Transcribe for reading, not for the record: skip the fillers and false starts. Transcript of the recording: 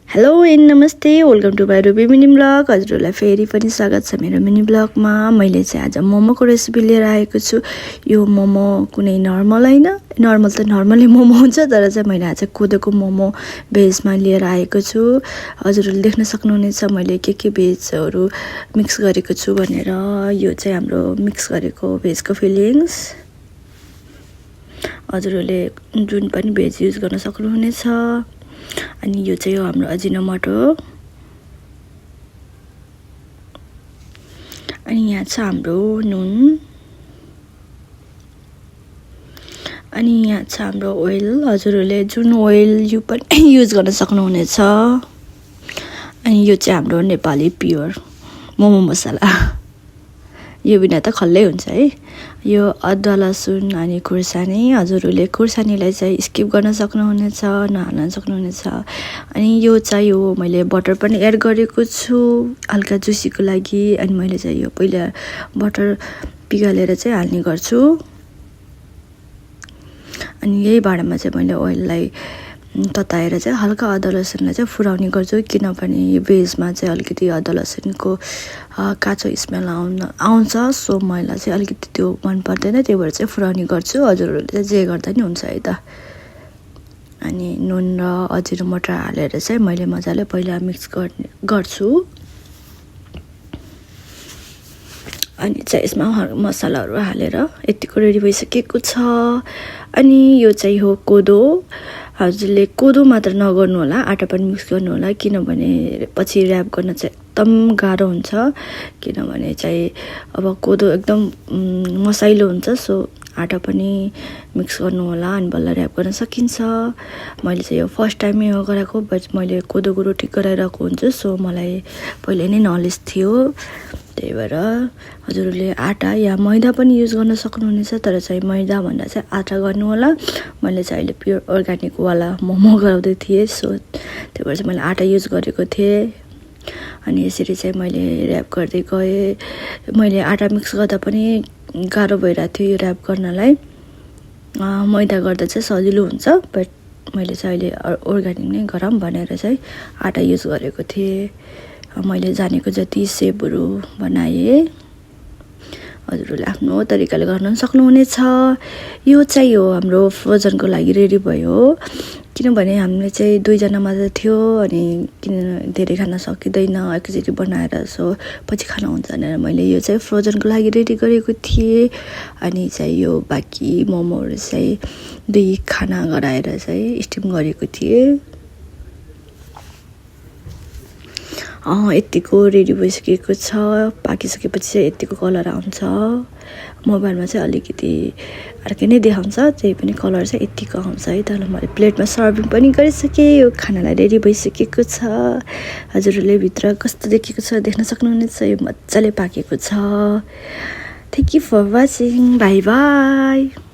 Hello and नमस्ते, welcome to my Ruby mini blog. हजुरहरूलाई फेरि पनि स्वागत छ मेरो मिनी ब्लगमा। मैले चाहिँ आज मोमोको रेसिपी लिएर आएको छु। यो मोमो कुनै नर्मल होइन, नर्मल त नर्मली मोमो हुन्छ, तर चाहिँ मैले आज कोदोको मोमो भेजमा लिएर आएको छु। हजुरहरूले देख्न सक्नुहुनेछ मैले के भेजहरू मिक्स गरेको छु भनेर। यो चाहिँ हाम्रो मिक्स गरेको भेजको फिलिङ्स। हजुरहरूले जुन पनि भेज युज गर्न सक्नुहुनेछ। अनि यो चाहिँ हो हाम्रो अजिनोमोटो। अनि यहाँ छ हाम्रो नुन। अनि यहाँ छ हाम्रो ओइल। हजुरहरूले जुन ओइल यो पनि युज गर्न सक्नुहुनेछ। अनि यो चाहिँ हाम्रो नेपाली प्योर मोमो मसला। यो बिना त खल्लै हुन्छ है। यो अदुवा लसुन अनि खुर्सानी। हजुरहरूले खुर्सानीलाई चाहिँ स्किप गर्न सक्नुहुनेछ, नहाल्न सक्नुहुनेछ। अनि यो चाहिँ हो मैले बटर पनि एड गरेको छु हल्का जुसीको लागि। अनि मैले चाहिँ यो पहिला बटर पिघालेर चाहिँ हाल्ने गर्छु। अनि यही भाँडामा चाहिँ मैले ओइललाई तताएर चाहिँ हल्का अदुवा लसुनलाई चाहिँ फुराउने गर्छु, किनभने यो भेजमा चाहिँ अलिकति अदुवा लसुनको काँचो स्मेल आउँछ। सो मलाई चाहिँ अलिकति त्यो मन पर्दैन, त्यही भएर चाहिँ फुराउने गर्छु। हजुरहरूले चाहिँ जे गर्दा नि हुन्छ है त। अनि नुन र अजिनोमोटो हालेर चाहिँ मैले मजाले पहिला मिक्स गर्छु। अनि चाहिँ यसमा मसलाहरू हालेर यतिको रेडी भइसकेको छ। अनि यो चाहिँ हो कोदो। हजुरले कोदो मात्र नगर्नु होला, आटा पनि मिक्स गर्नु होला, किनभने पछि ऱ्याप गर्न चाहिँ एकदम गाह्रो हुन्छ। किनभने चाहिँ अब कोदो एकदम मसाइलो हुन्छ, सो आटा पनि मिक्स गर्नु होला अनि बल्ल ऱ्याप गर्न सकिन्छ। मैले चाहिँ यो फर्स्ट टाइमै हो गराएको, बट मैले कोदोको रोटी गराइरहेको हुन्छु, सो मलाई पहिले नै नलेज थियो। त्यही भएर हजुरहरूले आटा या मैदा पनि युज गर्न सक्नुहुनेछ, तर चाहिँ मैदा भन्दा चाहिँ आटा गर्नु होला। मैले चाहिँ अहिले प्योर अर्ग्यानिकवाला मोमो गराउँदै थिएँ, सो त्यही भएर चाहिँ मैले आटा युज गरेको थिएँ। अनि यसरी चाहिँ मैले ऱ्याप गर्दै गएँ। मैले आटा मिक्स गर्दा पनि गाह्रो भइरहेको थियो यो ऱ्याप गर्नलाई। मैदा गर्दा चाहिँ सजिलो हुन्छ, बट मैले चाहिँ अहिले अर्ग्यानिक नै गरौँ भनेर चाहिँ आटा युज गरेको थिएँ। मैले जानेको जति सेपहरू बनाएँ। हजुरहरूले आफ्नो तरिकाले गर्न सक्नुहुनेछ। यो चाहिँ हो हाम्रो फ्रोजनको लागि रेडी भयो, किनभने हामीले चाहिँ 2 जना मात्र थियो। अनि किन धेरै खान सकिँदैन एकैचोटि बनाएर, सो पछि खाना हुन्छ भनेर मैले यो चाहिँ फ्रोजनको लागि रेडी गरेको थिएँ। अनि चाहिँ यो बाँकी मोमोहरू चाहिँ 2 खाना गराएर चाहिँ स्टिम गरेको थिएँ। यतिको रेडी भइसकेको छ। पाकिसकेपछि चाहिँ यतिको कलर आउँछ। मोबाइलमा चाहिँ अलिकति अर्कै नै देखाउँछ, त्यही पनि कलर चाहिँ यतिको आउँछ है। तर मैले प्लेटमा सर्भिङ पनि गरिसकेँ। यो खानालाई रेडी भइसकेको छ। हजुरहरूले भित्र कस्तो देखेको छ देख्न सक्नुहुनेछ। यो मजाले पाकेको छ। Thank you for watching. Bye by.